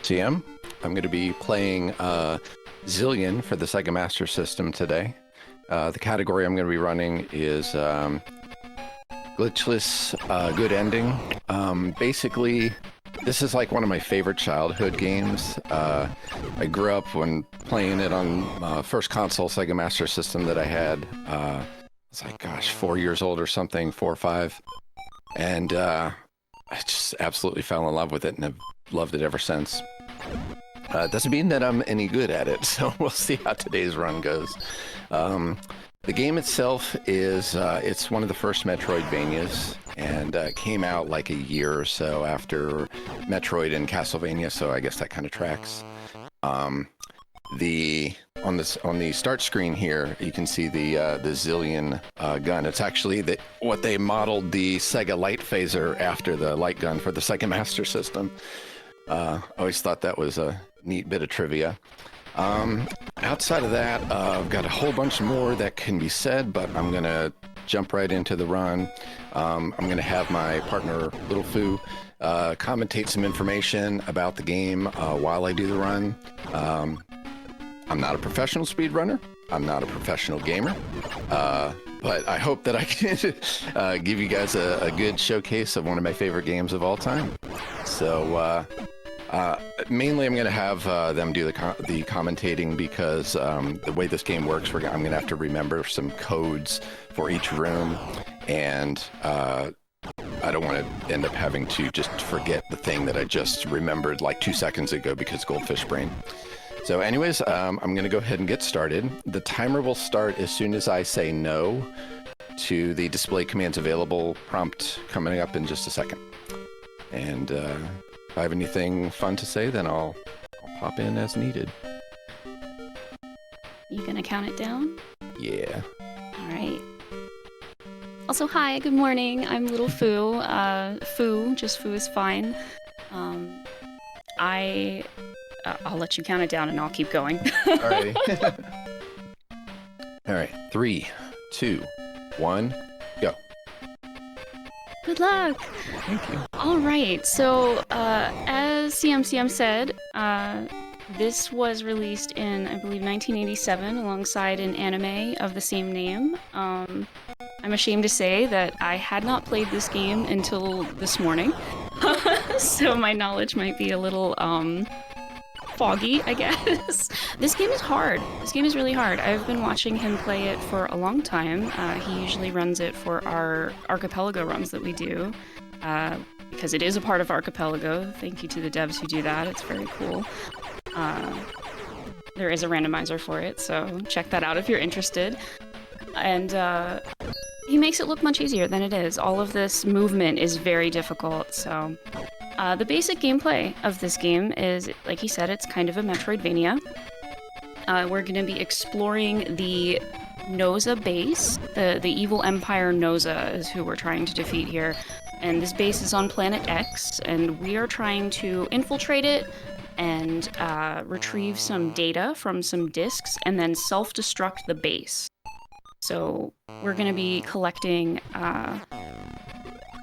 cmcm. I'm going to be playing Zillion for the SEGA Master System today. The category I'm going to be running is Glitchless Good Ending. Basically, this is like one of my favorite childhood games. I grew up when playing it on first console SEGA Master System that I had. It's like, gosh, 4 years old or something, 4 or 5. And I just absolutely fell in love with it and have loved it ever since. It doesn't mean that I'm any good at it, so we'll see how today's run goes. The game itself is, it's one of the first Metroidvanias, and came out like a year or so after Metroid and Castlevania, so I guess that kind of tracks. On the start screen here, you can see the Zillion gun. It's actually what they modeled the Sega light phaser after the light gun for the SEGA Master System. Always thought that was a neat bit of trivia. Outside of that, I've got a whole bunch more that can be said, but I'm gonna jump right into the run. I'm gonna have my partner Little Foo commentate some information about the game while I do the run. I'm not a professional speedrunner. I'm not a professional gamer. But I hope that I can give you guys a good showcase of one of my favorite games of all time. So mainly I'm going to have them do the commentating because the way this game works, I'm going to have to remember some codes for each room, and I don't want to end up having to just forget the thing that I just remembered like 2 seconds ago because goldfish brain. So anyways, I'm going to go ahead and get started. The timer will start as soon as I say no to the display commands available prompt coming up in just a second. And if I have anything fun to say, then I'll pop in as needed. You gonna count it down? Yeah. All right. Also, hi, good morning. I'm Little Foo. Just Foo is fine. I'll let you count it down and I'll keep going. Alrighty. All right. 3, 2, 1, go. Good luck. Thank you. All right. So, as cmcm said, this was released in, I believe, 1987 alongside an anime of the same name. I'm ashamed to say that I had not played this game until this morning. So my knowledge might be a little, foggy, I guess. This game is hard. This game is really hard. I've been watching him play it for a long time. He usually runs it for our Archipelago runs that we do, because it is a part of Archipelago. Thank you to the devs who do that. It's very cool. There is a randomizer for it, so check that out if you're interested. And he makes it look much easier than it is. All of this movement is very difficult, so... the basic gameplay of this game is, like he said, it's kind of a Metroidvania. We're going to be exploring the Noza base. The evil Empire Noza is who we're trying to defeat here. And this base is on Planet X, and we are trying to infiltrate it and retrieve some data from some disks and then self-destruct the base. So we're going to be collecting...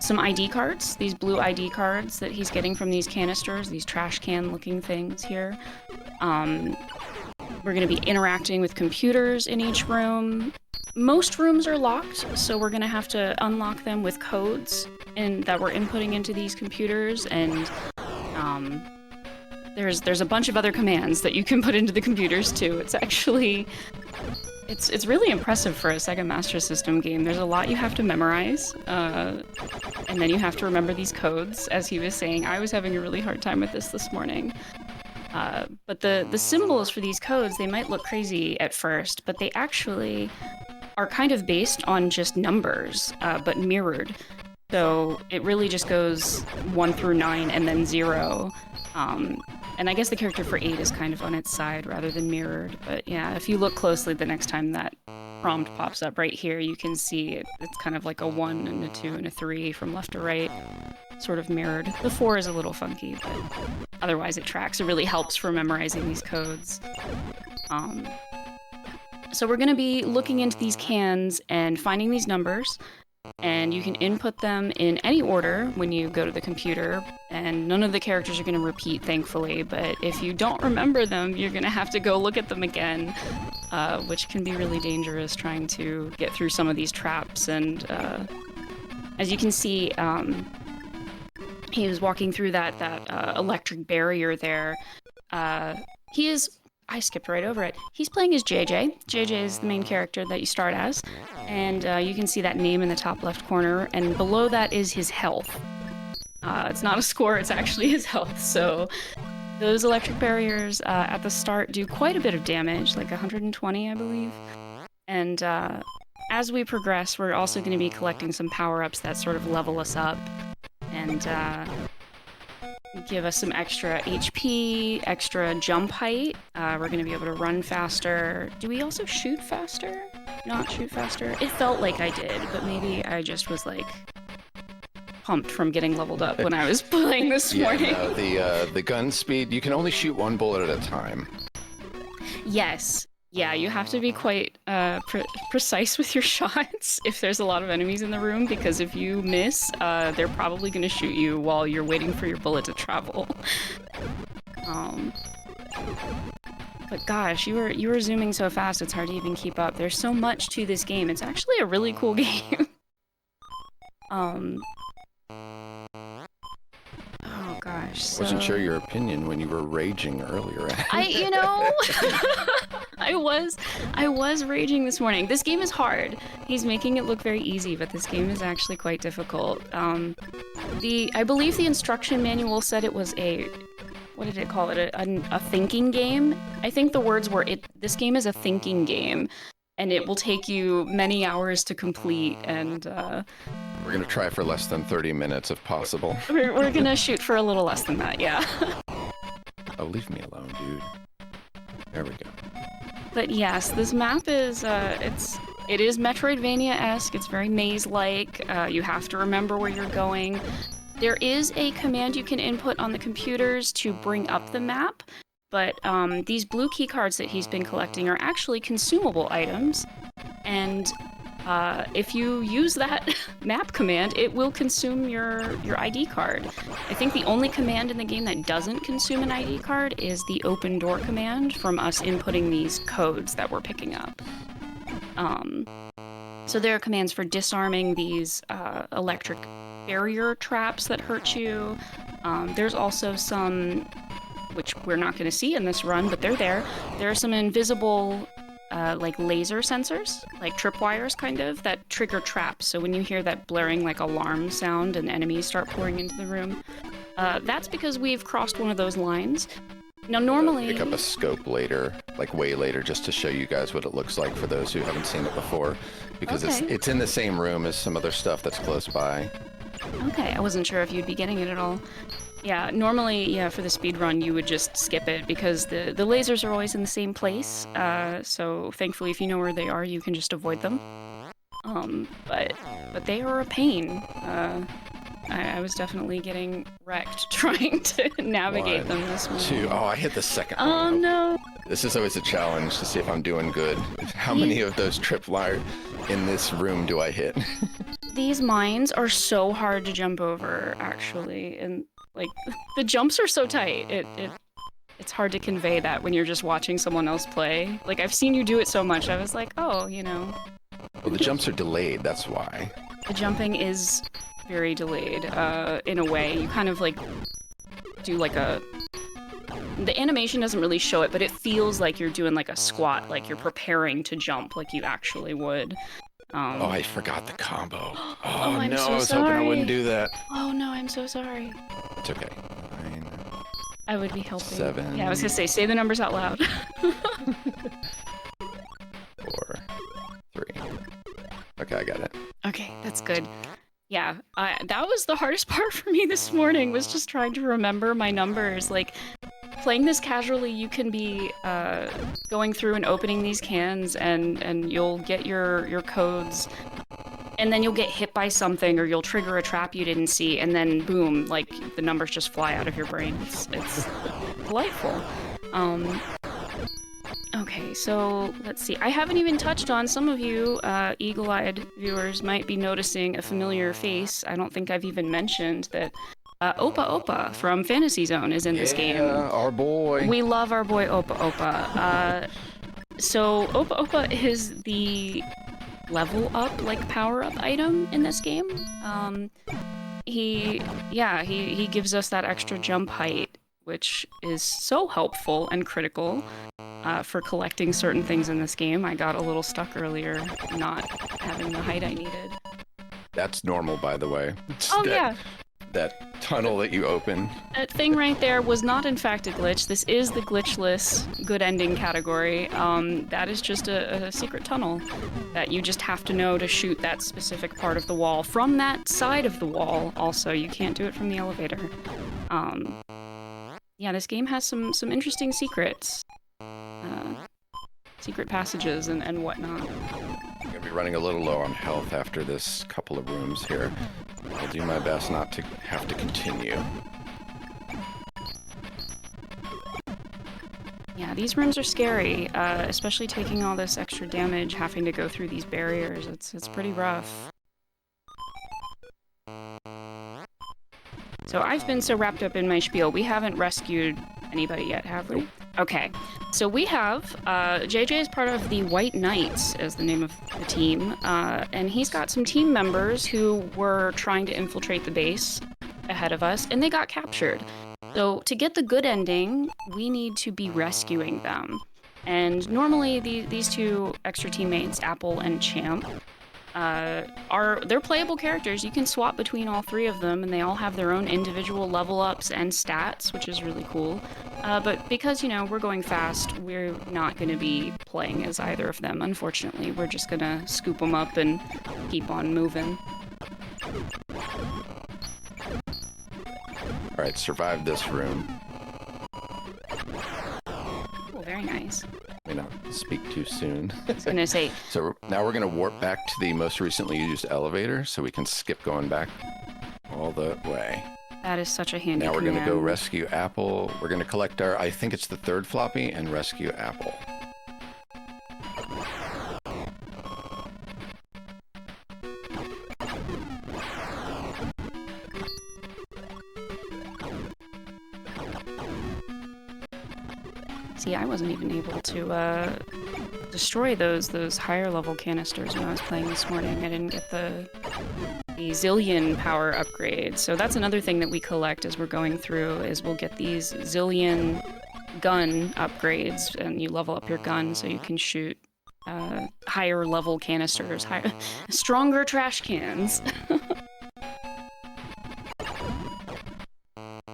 some ID cards, these blue ID cards that he's getting from these canisters, these trash can looking things here. We're going to be interacting with computers in each room. Most rooms are locked, so we're going to have to unlock them with codes that we're inputting into these computers, and there's a bunch of other commands that you can put into the computers too. It's actually... It's really impressive for a SEGA Master System game. There's a lot you have to memorize, and then you have to remember these codes. As he was saying, I was having a really hard time with this morning. But the symbols for these codes, they might look crazy at first, but they actually are kind of based on just numbers, but mirrored. So it really just goes 1 through 9 and then 0. And I guess the character for 8 is kind of on its side rather than mirrored. But yeah, if you look closely the next time that prompt pops up right here, you can see it's kind of like a 1 and a 2 and a 3 from left to right, sort of mirrored. The 4 is a little funky, but otherwise it tracks. It really helps for memorizing these codes. So we're going to be looking into these cans and finding these numbers. and you can input them in any order when you go to the computer, and none of the characters are going to repeat, thankfully, but if you don't remember them, you're going to have to go look at them again, which can be really dangerous trying to get through some of these traps. And as you can see, he was walking through that electric barrier there. He is... I skipped right over it. He's playing as JJ. JJ is the main character that you start as, and you can see that name in the top left corner, and below that is his health. It's not a score, it's actually his health, so those electric barriers at the start do quite a bit of damage, like 120, I believe. And as we progress, we're also going to be collecting some power-ups that sort of level us up, and give us some extra HP, extra jump height. We're going to be able to run faster. Do we also shoot faster? Not shoot faster? It felt like I did, but maybe I just was like pumped from getting leveled up when I was playing this morning. No, the gun speed, you can only shoot one bullet at a time. Yes. Yeah, you have to be quite precise with your shots if there's a lot of enemies in the room, because if you miss, they're probably going to shoot you while you're waiting for your bullet to travel. But gosh, you were zooming so fast, it's hard to even keep up. There's so much to this game. It's actually a really cool game. Oh gosh. So... Wasn't sure your opinion when you were raging earlier. You know, I was raging this morning. This game is hard. He's making it look very easy, but this game is actually quite difficult. I believe the instruction manual said it was what did it call it? A thinking game? I think the words were, this game is a thinking game, and it will take you many hours to complete, and we're gonna try for less than 30 minutes if possible. We're gonna shoot for a little less than that, yeah. Oh, leave me alone, dude. There we go. But yes, this map is, it is Metroidvania-esque. It's very maze-like. You have to remember where you're going. There is a command you can input on the computers to bring up the map, but these blue keycards that he's been collecting are actually consumable items, and if you use that map command, it will consume your ID card. I think the only command in the game that doesn't consume an ID card is the open door command from us inputting these codes that we're picking up. So there are commands for disarming these electric barrier traps that hurt you. There's also some, which we're not going to see in this run, but they're there. There are some invisible like laser sensors, like tripwires kind of, that trigger traps. So when you hear that blaring like alarm sound and enemies start pouring into the room, that's because we've crossed one of those lines. Now normally... Pick up a scope later, like way later, just to show you guys what it looks like for those who haven't seen it before, because it's in the same room as some other stuff that's close by. Okay, I wasn't sure if you'd be getting it at all. Yeah, normally, yeah, for the speed run, you would just skip it because the lasers are always in the same place. So thankfully, if you know where they are, you can just avoid them. But they are a pain. I was definitely getting wrecked trying to navigate them this morning. 2. Oh, I hit the second one. Oh no! This is always a challenge to see if I'm doing good. How many of those tripwire in this room do I hit? These mines are so hard to jump over, actually, and like the jumps are so tight. It's hard to convey that when you're just watching someone else play. Like I've seen you do it so much, I was like, oh, you know. Well, the jumps are delayed, that's why. The jumping is very delayed, in a way. You kind of like do like the animation doesn't really show it, but it feels like you're doing like a squat, like you're preparing to jump like you actually would. Oh, I forgot the combo. Oh, I'm no, so I was hoping I sorry. wouldn't do that. Oh no, I'm so sorry. It's okay. 9, I would be helping. 7. Yeah, I was gonna say the numbers out loud. 4, 3. Okay, I got it. Okay, that's good. Yeah, that was the hardest part for me this morning, was just trying to remember my numbers. Like, playing this casually, you can be going through and opening these cans, and you'll get your codes, and then you'll get hit by something, or you'll trigger a trap you didn't see, and then boom, like, the numbers just fly out of your brain. It's delightful. Okay, so let's see. I haven't even touched on, some of you eagle-eyed viewers might be noticing a familiar face. I don't think I've even mentioned that Opa Opa from Fantasy Zone is in this game. Yeah, our boy. We love our boy Opa Opa. So Opa Opa is the level up, like power up item in this game. He gives us that extra jump height, which is so helpful and critical for collecting certain things in this game. I got a little stuck earlier not having the height I needed. That's normal, by the way. Yeah. That tunnel that you open. That thing right there was not in fact a glitch. This is the glitchless good ending category. That is just a secret tunnel that you just have to know to shoot that specific part of the wall from that side of the wall. Also, you can't do it from the elevator. Yeah, this game has some interesting secrets. Secret passages and whatnot. I'm gonna be running a little low on health after this couple of rooms here. I'll do my best not to have to continue. Yeah, these rooms are scary, especially taking all this extra damage, having to go through these barriers. It's pretty rough. So I've been so wrapped up in my spiel. We haven't rescued anybody yet, have we? Okay, so we have, JJ is part of the White Knights, is the name of the team, and he's got some team members who were trying to infiltrate the base ahead of us, and they got captured. So to get the good ending, we need to be rescuing them. And normally these two extra teammates, Apple and Champ, they're playable characters. You can swap between all three of them, and they all have their own individual level ups and stats, which is really cool. But because, you know, we're going fast, we're not going to be playing as either of them, unfortunately. We're just going to scoop them up and keep on moving. Alright, survive this room. Oh, very nice. May not speak too soon. I was going to say... So now we're going to warp back to the most recently used elevator, so we can skip going back all the way. That is such a handy Now we're command. going to go rescue Apple. We're going to collect our, I think it's the third floppy, and rescue Apple. See, I wasn't even able to destroy those higher level canisters when I was playing this morning. I didn't get the Zillion power upgrade. So that's another thing that we collect as we're going through, is we'll get these Zillion gun upgrades, and you level up your gun so you can shoot higher level canisters, stronger trash cans.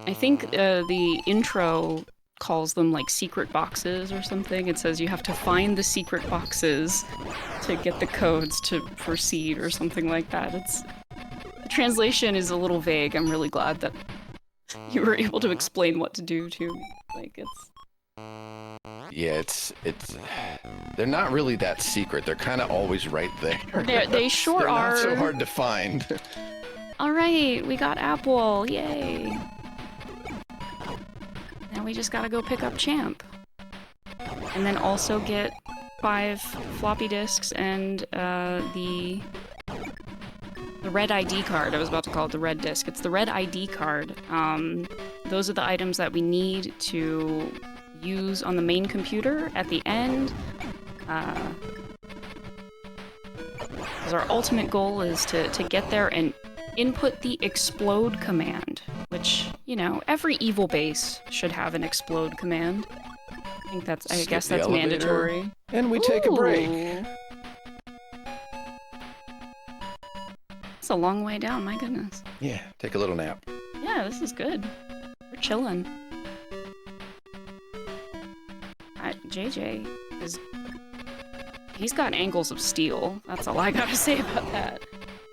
I think the intro calls them like secret boxes or something. It says you have to find the secret boxes to get the codes to proceed or something like that. The translation is a little vague. I'm really glad that you were able to explain what to do to me. Like, Yeah, it's they're not really that secret. They're kind of always right there. They sure they're are. Not so hard to find. All right, we got Apple. Yay. Now we just gotta go pick up Champ. And then also get 5 floppy disks and the red ID card. I was about to call it the red disk. It's the red ID card. Those are the items that we need to use on the main computer at the end. Because our ultimate goal is to get there and input the explode command, which, you know, every evil base should have an explode command. I guess that's mandatory. And we take a break. It's a long way down, my goodness. Yeah, take a little nap. Yeah, this is good. We're chilling. JJ he's got angles of steel. That's all I gotta say about that.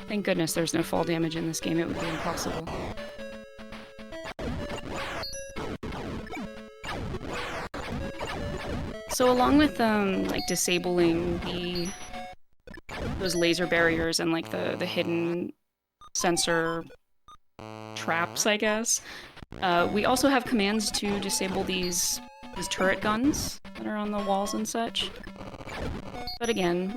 Thank goodness there's no fall damage in this game. It would be impossible. So along with like disabling those laser barriers and like the hidden sensor traps, I guess, we also have commands to disable these these turret guns that are on the walls and such. But again,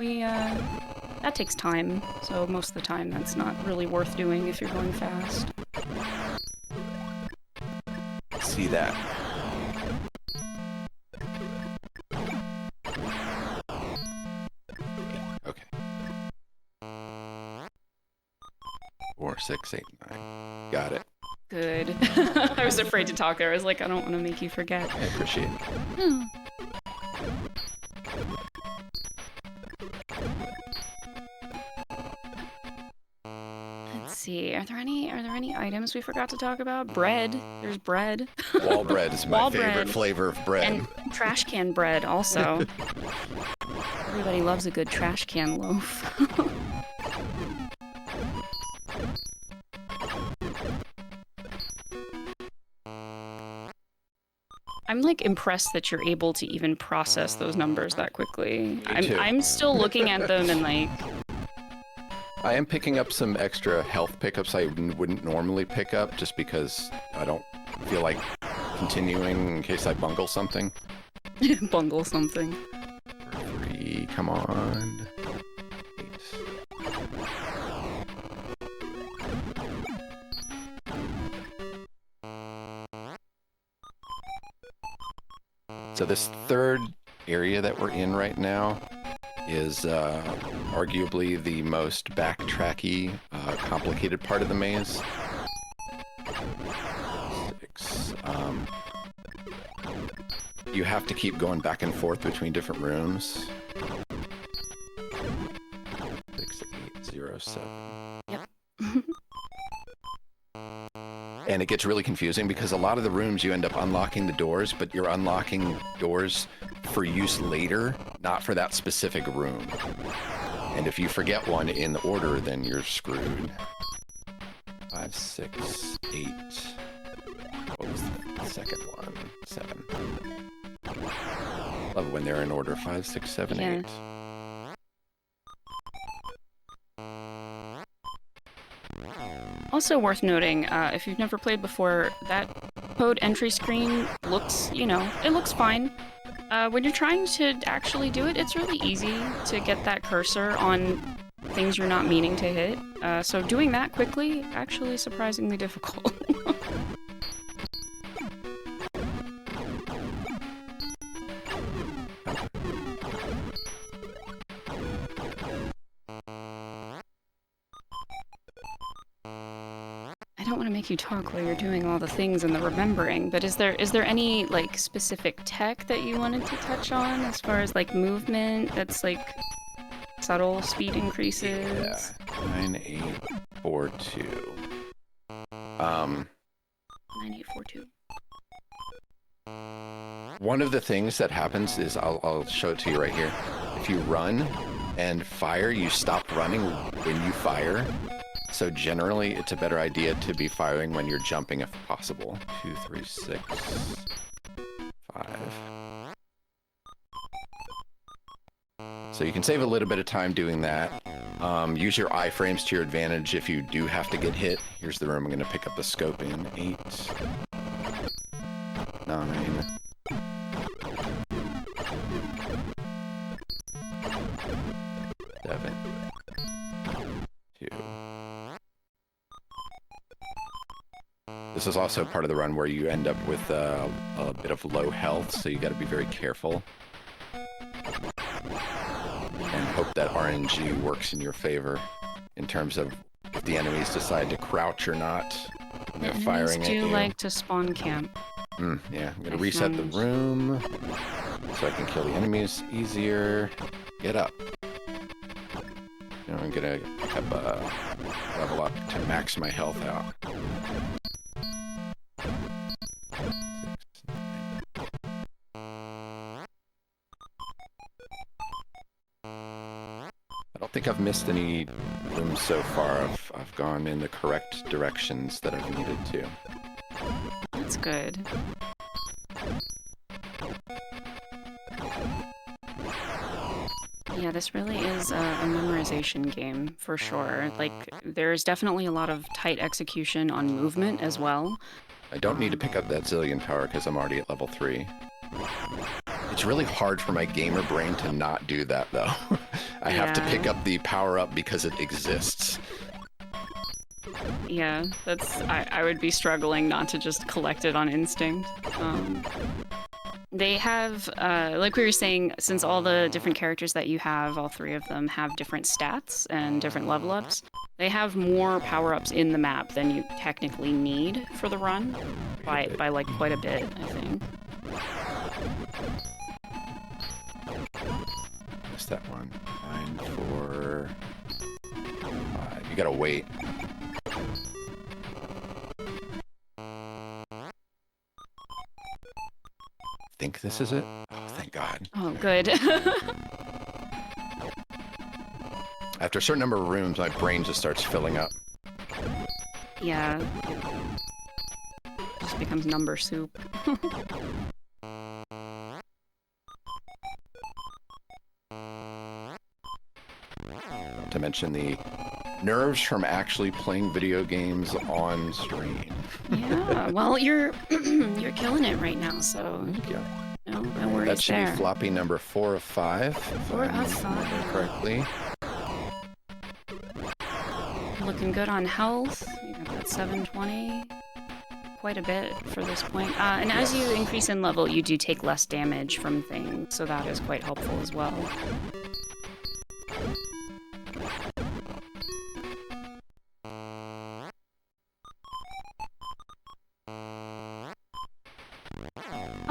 that takes time, so most of the time that's not really worth doing if you're going fast. See that. Okay. 4, 6, 8, 9. Got it. Good. I was afraid to talk there. I was like, I don't want to make you forget. I appreciate it. Hmm. Let's see. Are there any items we forgot to talk about? Bread. There's bread. Wall bread is my Wall favorite bread. flavor of bread. And trash can bread also. Everybody loves a good trash can loaf. I'm like impressed that you're able to even process those numbers that quickly. I'm still looking at them and like. I am picking up some extra health pickups I wouldn't normally pick up just because I don't feel like continuing in case I bungle something. Bungle something. 3, come on. 8. So this third area that we're in right now is arguably the most backtracky, complicated part of the maze. 6. You have to keep going back and forth between different rooms. 6, 8, 0, 7. Yep. And it gets really confusing because a lot of the rooms you end up unlocking the doors, but you're unlocking doors for use later, not for that specific room. And if you forget one in the order, then you're screwed. 5, 6, 8. What was the second one? 7. Love it when they're in order. 5, 6, 7, 8. Also worth noting, if you've never played before, that code entry screen looks, it looks fine. When you're trying to actually do it, it's really easy to get that cursor on things you're not meaning to hit. So doing that quickly, actually surprisingly difficult. I don't want to make you talk while you're doing all the things and the remembering, but is there any like specific tech that you wanted to touch on as far as like movement that's like subtle speed increases? Yeah. 9, 8, 4, 2. 9842. One of the things that happens is, I'll show it to you right here. If you run and fire, you stop running when you fire. So generally, it's a better idea to be firing when you're jumping if possible. 2, 3, 6, 5. So you can save a little bit of time doing that. Use your iframes to your advantage if you do have to get hit. Here's the room I'm going to pick up the scope in. 8, 9. 7, 2. This is also part of the run where you end up with a bit of low health, so you got to be very careful. And hope that RNG works in your favor in terms of if the enemies decide to crouch or not when they're firing at you. Do like to spawn camp. Yeah, I'm going to reset the room so I can kill the enemies easier. Get up. I'm going to pick up a level up to max my health out. 6, 9. I don't think I've missed any rooms so far. I've gone in the correct directions that I've needed to. That's good. Yeah, this really is a memorization game, for sure. Like, there's definitely a lot of tight execution on movement as well. I don't need to pick up that Zillion power because I'm already at level 3. It's really hard for my gamer brain to not do that, though. I have to pick up the power-up because it exists. Yeah, I would be struggling not to just collect it on instinct. They have, like we were saying, since all the different characters that you have, all three of them have different stats and different level ups, they have more power-ups in the map than you technically need for the run, by like quite a bit, I think. Missed that one. 9, 4, 5. You gotta wait. I think this is it. Oh, thank God. Oh, good. After a certain number of rooms, my brain just starts filling up. Yeah. Just becomes number soup. Not to mention the nerves from actually playing video games on screen. Yeah, well, you're you're killing it right now, so no worries that should there. be floppy number 4 of 5. 4 of 5. Correctly. Looking good on health. You got that 720. Quite a bit for this point. And as you increase in level, you do take less damage from things, so that is quite helpful as well.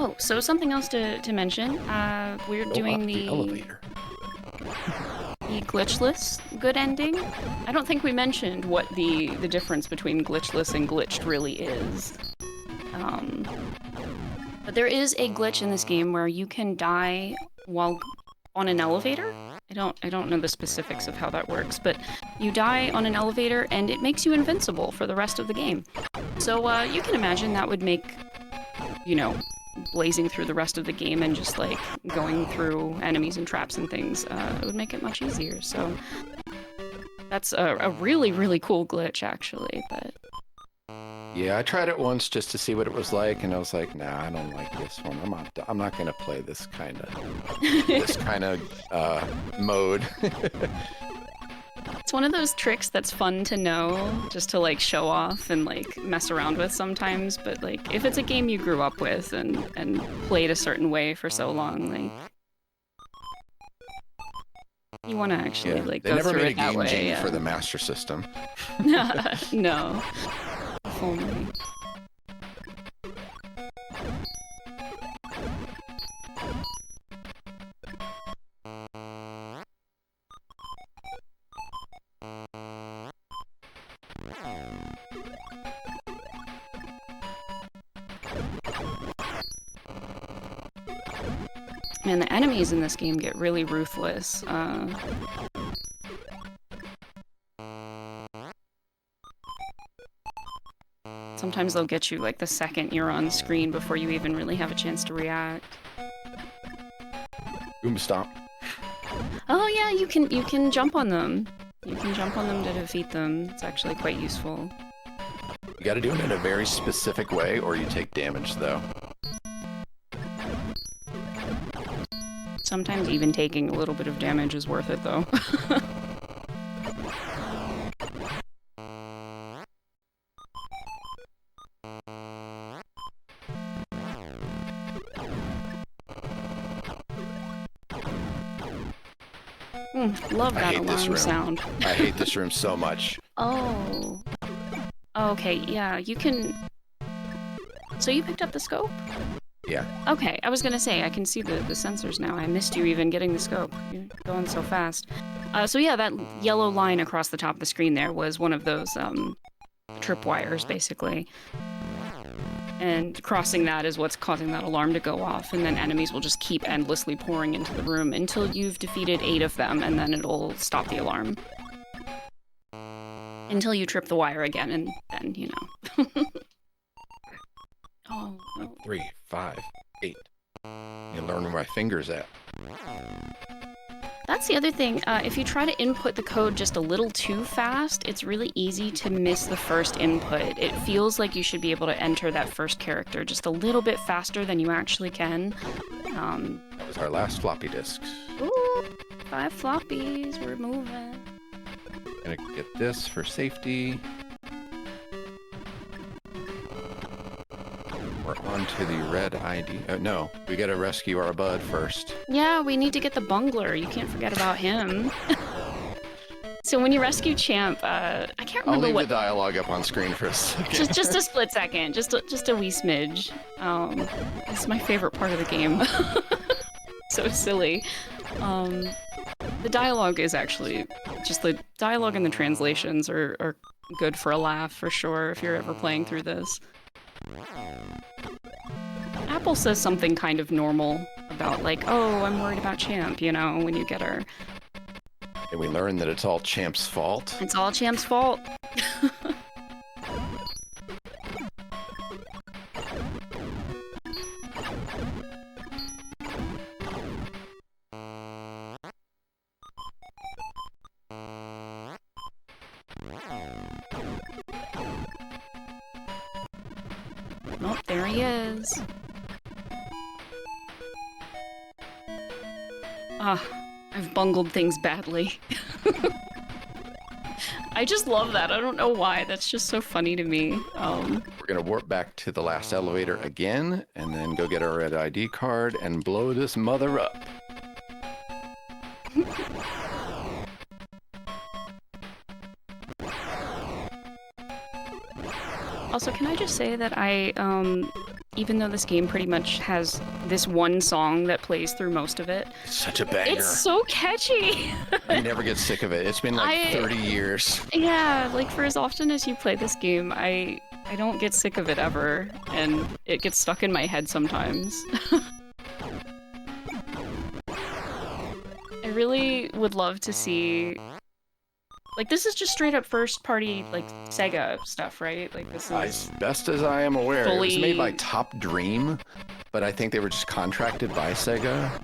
Oh, so something else to mention. We're doing the elevator. The glitchless good ending. I don't think we mentioned what the difference between glitchless and glitched really is. But there is a glitch in this game where you can die while on an elevator. I don't know the specifics of how that works, but you die on an elevator and it makes you invincible for the rest of the game. So you can imagine that would make, you know, blazing through the rest of the game and just like going through enemies and traps and things, it would make it much easier. So that's a really, really cool glitch actually, but yeah, I tried it once just to see what it was like, and I was like, nah, I don't like this one. I'm not gonna play this kind of mode. it's one of those tricks that's fun to know, just to like show off and like mess around with sometimes, but like if it's a game you grew up with and played a certain way for so long, like you want to actually like go through it that way. They never made a game for the Master System. No. If only. Man, the enemies in this game get really ruthless. Sometimes they'll get you like the second you're on screen before you even really have a chance to react. Boom stomp. Oh yeah, you can jump on them. You can jump on them to defeat them. It's actually quite useful. You gotta do it in a very specific way or you take damage though. Sometimes even taking a little bit of damage is worth it though. Love that alarm sound. I hate this room so much. Oh. Okay, yeah, you can... So you picked up the scope? Yeah. Okay, I was gonna say, I can see the sensors now. I missed you even getting the scope. You're going so fast. So yeah, that yellow line across the top of the screen there was one of those tripwires, basically. And crossing that is what's causing that alarm to go off, and then enemies will just keep endlessly pouring into the room until you've defeated 8 of them, and then it'll stop the alarm. Until you trip the wire again, and then, you know. Oh, no. 3, 5, 8. You learn where my finger's at. That's the other thing. If you try to input the code just a little too fast, it's really easy to miss the first input. It feels like you should be able to enter that first character just a little bit faster than you actually can. That was our last floppy disk. Ooh, 5 floppies. We're moving. Gonna get this for safety. We're on to the red ID. No, we gotta rescue our bud first. Yeah, we need to get the bungler. You can't forget about him. So when you rescue Champ, I can't remember I'll leave what. the dialogue up on screen for a second. Just a split second, just a wee smidge. It's my favorite part of the game. So silly. The dialogue is actually just the dialogue and the translations are good for a laugh for sure if you're ever playing through this. Apple says something kind of normal about like, oh, I'm worried about Champ, you know, when you get her. And we learn that it's all Champ's fault. It's all Champ's fault. Oh, there he is. I've bungled things badly. I just love that. I don't know why. That's just so funny to me. We're gonna warp back to the last elevator again, and then go get our red ID card and blow this mother up. Also, can I just say that even though this game pretty much has this one song that plays through most of it, It's such a banger. it's so catchy! I never get sick of it. It's been like 30 years. Yeah, like for as often as you play this game, I don't get sick of it ever, and it gets stuck in my head sometimes. I really would love to see... Like, this is just straight up first party, like, Sega stuff, right? Like, this is... As best as I am aware, it was fully- made by Top Dream, but I think they were just contracted by Sega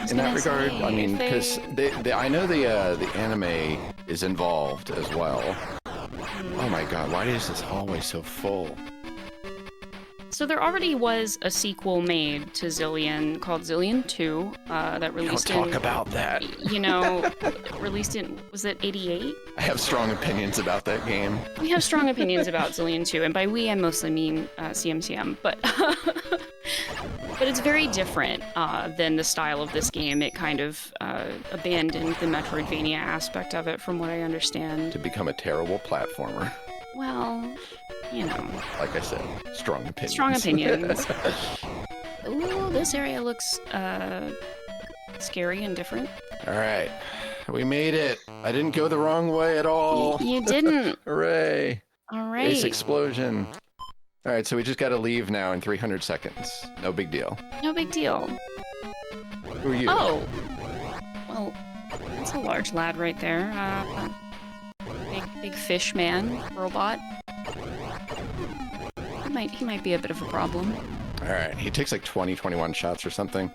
in that gonna regard. say, I mean, if because I know the anime is involved as well. Oh my god, why is this hallway so full? So there already was a sequel made to Zillion called Zillion 2 that Don't released talk about that. you know, released in, was it 88? I have strong opinions about that game. We have strong opinions about Zillion 2, and by we I mostly mean cmcm, but but it's very different than the style of this game. It kind of abandoned the Metroidvania aspect of it, from what I understand. To become a terrible platformer. Well, you know. Like I said, strong opinions. Strong opinions. Ooh, this area looks scary and different. All right, we made it. I didn't go the wrong way at all. You didn't. Hooray. All right. Ace explosion. All right, so we just got to leave now in 300 seconds. No big deal. No big deal. Who are you? Oh. Well, that's a large lad right there. Big fish man, robot. He might be a bit of a problem. All right, he takes like 21 shots or something.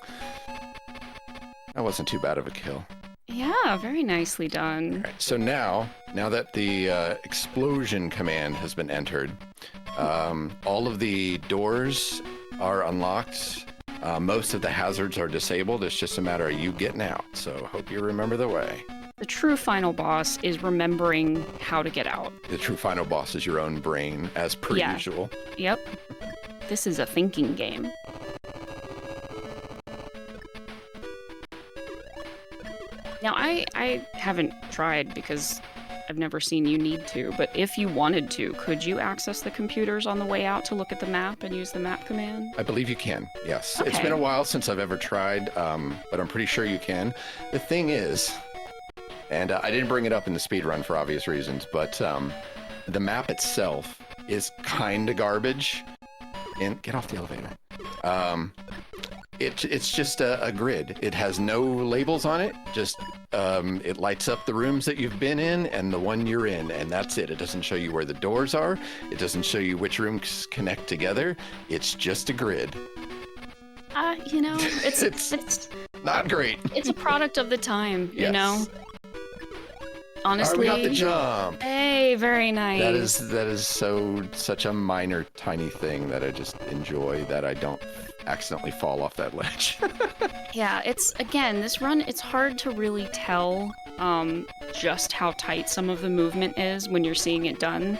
That wasn't too bad of a kill. Yeah, very nicely done. All right, so now that the explosion command has been entered, all of the doors are unlocked. Most of the hazards are disabled. It's just a matter of you getting out. So hope you remember the way. The true final boss is remembering how to get out. The true final boss is your own brain, as per Yeah. usual. Yep. This is a thinking game. Now, I haven't tried because I've never seen you need to, but if you wanted to, could you access the computers on the way out to look at the map and use the map command? I believe you can, yes. It's Okay. been a while since I've ever tried, but I'm pretty sure you can. The thing is, and I didn't bring it up in the speedrun for obvious reasons, but the map itself is kind of garbage. And get off the elevator. It's just a grid. It has no labels on it. Just it lights up the rooms that you've been in and the one you're in, and that's it. It doesn't show you where the doors are. It doesn't show you which rooms connect together. It's just a grid. You know, it's Not great. It's a product of the time, you Yes. know? All right, we Honestly. got the jump. Hey, very nice. That is such a minor, tiny thing that I just enjoy, that I don't accidentally fall off that ledge. Yeah, it's, again, this run, it's hard to really tell just how tight some of the movement is when you're seeing it done.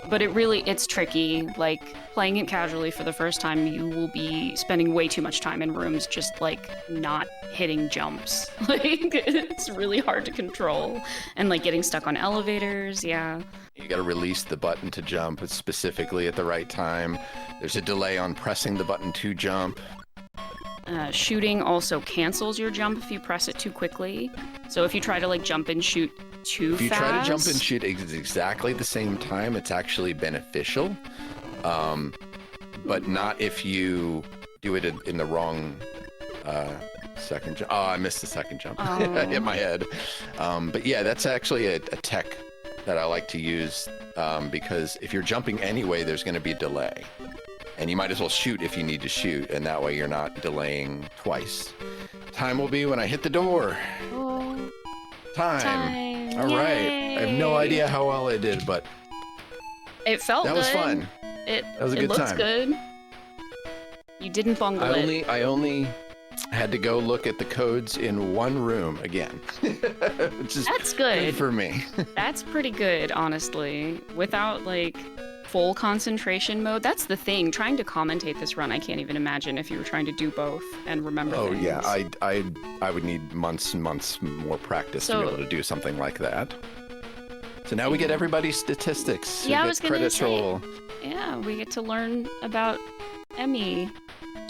But it's tricky. Like, playing it casually for the first time, you will be spending way too much time in rooms just, like, not hitting jumps. Like, it's really hard to control. And, like, getting stuck on elevators, yeah. You got to release the button to jump specifically at the right time. There's a delay on pressing the button to jump. Shooting also cancels your jump if you press it too quickly. So if you try to, like, jump and shoot too fast... If you try to jump and shoot exactly the same time, it's actually beneficial. But not if you do it in the wrong second jump. Oh, I missed the second jump. I hit my head. But yeah, that's actually a tech that I like to use, because if you're jumping anyway, there's going to be a delay. And you might as well shoot if you need to shoot, and that way you're not delaying twice. Time will be when I hit the door. Oh, Time. All right. I have no idea how well I did, but it felt that good. was fun. That was a good looks time. Good. You didn't bungle it. I only had to go look at the codes in one room again. Which is That's good for me. That's pretty good, honestly. Without, like, full concentration mode. That's the thing. Trying to commentate this run, I can't even imagine if you were trying to do both and remember things. Yeah, I would need months and months more practice to be able to do something like that. So now we get everybody's statistics. Yeah, I We was get gonna credit say. roll. Yeah, we get to learn about Emmy.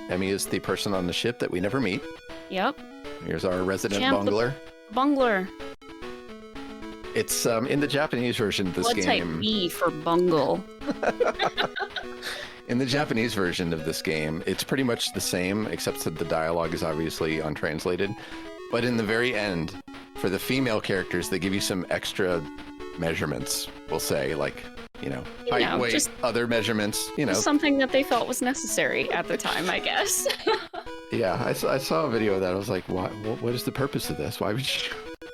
Emmy is the person on the ship that we never meet. Yep. Here's our resident Champ- bungler. Bungler. It's in the Japanese version of this Blood type game. B for bungle. In the Japanese version of this game, it's pretty much the same, except that the dialogue is obviously untranslated. But in the very end, for the female characters, they give you some extra measurements, we'll say, like, height, weight, just other measurements, something that they felt was necessary at the time, I guess. Yeah, I saw a video of that. I was like, what is the purpose of this? Why would you...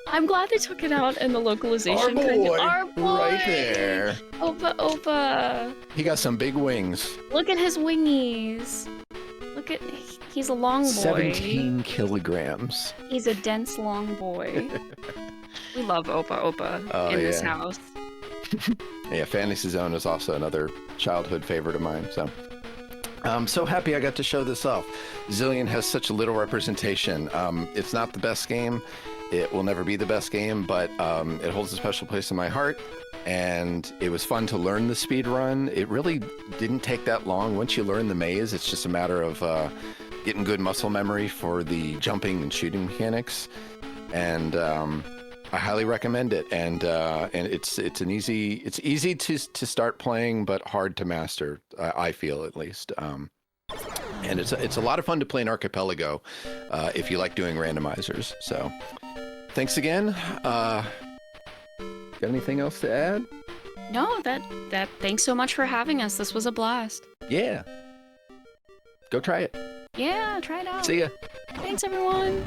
I'm glad they took it out in the localization. Our boy! Right there. Opa. He got some big wings. Look at his wingies. He's a long boy. 17 kilograms. He's a dense long boy. We love Opa in this house. Yeah, Fantasy Zone is also another childhood favorite of mine. So I'm so happy I got to show this off. Zillion has such little representation. It's not the best game. It will never be the best game, but it holds a special place in my heart. And it was fun to learn the speed run. It really didn't take that long. Once you learn the maze, it's just a matter of getting good muscle memory for the jumping and shooting mechanics. And I highly recommend it. And it's easy to start playing, but hard to master. I feel, at least. And it's a lot of fun to play in Archipelago if you like doing randomizers. So thanks again. Got anything else to add? No, that thanks so much for having us. This was a blast. Yeah. Go try it. Yeah, try it out. See ya. Thanks, everyone.